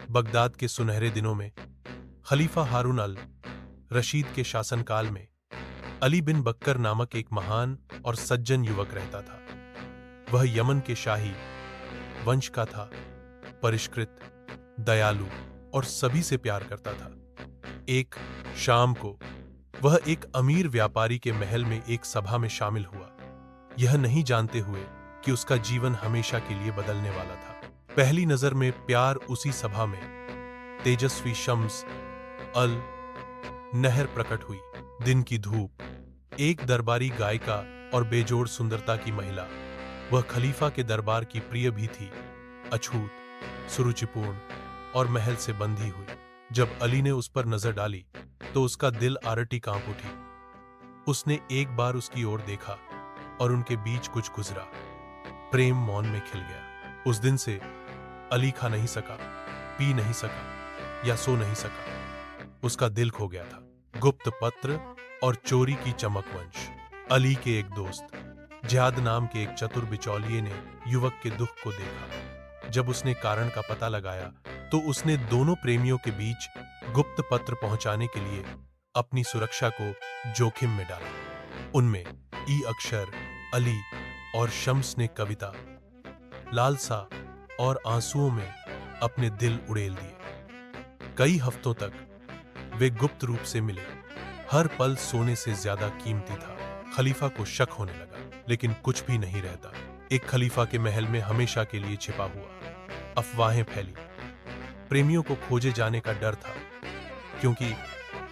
Baghdad के सुनहरे दिनों में खलीफा हारून अल रशीद के शासनकाल में अली बिन बक्कर नामक एक महान और सज्जन युवक रहता था। वह यमन के शाही वंश का था, परिष्कृत, दयालु और सभी से प्यार करता था। एक शाम को वह एक अमीर व्यापारी के महल में एक सभा में शामिल हुआ, यह नहीं जानते हुए कि उसका जीवन हमेशा के लिए बदलने वाला था। पहली नजर में प्यार उसी सभा में तेजस्वी शम्स अल नहर प्रकट हुई। दिन की धूप, एक दरबारी गायिका और बेजोड़ सुंदरता की महिला। वह खलीफा के दरबार की प्रिय भी थी, अछूत, सुरुचिपूर्ण और महल से बंधी हुई। जब अली ने उस पर नजर डाली तो उसका दिल आरटी कांप उठी। उसने एक बार उसकी ओर देखा और उनके बीच कुछ गुजरा। प्रेम मौन में खिल गया। उस दिन से अली खा नहीं सका, पी नहीं सका या सो नहीं सका। उसका दिल खो गया था। गुप्त पत्र और चोरी की चमक वंश। अली के एक दोस्त जिहाद नाम के एक चतुर बिचौलिए ने युवक के दुख को देखा। जब उसने कारण का पता लगाया तो उसने दोनों प्रेमियों के बीच गुप्त पत्र पहुंचाने के लिए अपनी सुरक्षा को जोखिम में डाला। उनमें ई अक्षर, अली और शम्स ने कविता, लालसा और आंसुओं में अपने दिल उड़ेल दिए। कई हफ्तों तक वे गुप्त रूप से मिले। हर पल सोने से ज्यादा कीमती था। खलीफा को शक होने लगा, लेकिन कुछ भी नहीं रहता। एक खलीफा के महल में हमेशा के लिए छिपा हुआ। अफवाहें फैली। प्रेमियों को खोजे जाने का डर था, क्योंकि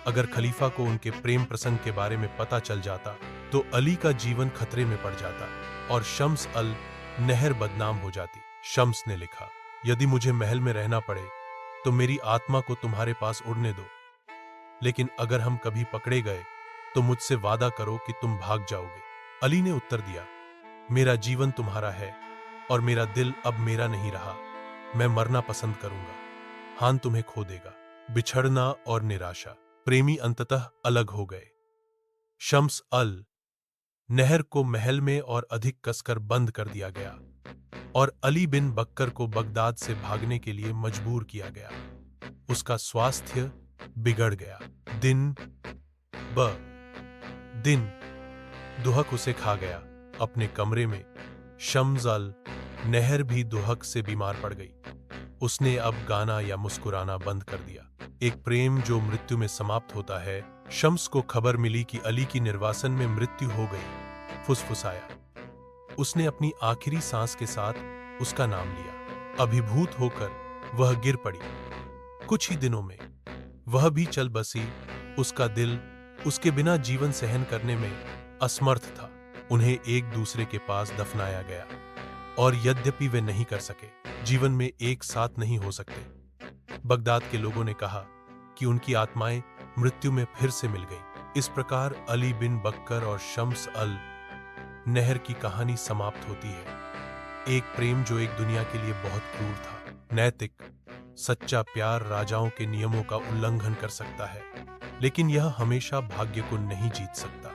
अगर खलीफा को उनके प्रेम प्रसंग के बारे में पता चल जाता तो अली का जीवन खतरे में पड़ जाता और शम्स अल नहर बदनाम हो जाती। शम्स ने लिखा, यदि मुझे महल में रहना पड़े तो मेरी आत्मा को तुम्हारे पास उड़ने दो, लेकिन अगर हम कभी पकड़े गए तो मुझसे वादा करो कि तुम भाग जाओगे। अली ने उत्तर दिया, मेरा जीवन तुम्हारा है और मेरा दिल अब मेरा नहीं रहा। मैं मरना पसंद करूंगा। हान तुम्हें खो देगा। बिछड़ना और निराशा। प्रेमी अंततः अलग हो गए। शम्स अल नहर को महल में और अधिक कसकर बंद कर दिया गया और अली बिन बक्कर को बगदाद से भागने के लिए मजबूर किया गया। उसका स्वास्थ्य बिगड़ गया। दिन ब दिन दुहक उसे खा गया। अपने कमरे में शम्स अल नहर भी दुहक से बीमार पड़ गई। उसने अब गाना या मुस्कुराना बंद कर दिया। एक प्रेम जो मृत्यु में समाप्त होता है। शम्स को खबर मिली कि अली की निर्वासन में मृत्यु हो गई। फुसफुसाया। उसने अपनी आखिरी सांस के साथ उसका नाम लिया। अभिभूत होकर वह गिर पड़ी। कुछ ही दिनों में वह भी चल बसी। उसका दिल उसके बिना जीवन सहन करने में असमर्थ था। उन्हें एक दूसरे के पास दफनाया गया और यद्यपि वे नहीं कर सके, जीवन में एक साथ नहीं हो सकते। बगदाद के लोगों ने कहा कि उनकी आत्माएं मृत्यु में फिर से मिल गई। इस प्रकार अली बिन बक्कर और शम्स अल नहर की कहानी समाप्त होती है। एक प्रेम जो एक दुनिया के लिए बहुत क्रूर था। नैतिक, सच्चा प्यार राजाओं के नियमों का उल्लंघन कर सकता है, लेकिन यह हमेशा भाग्य को नहीं जीत सकता।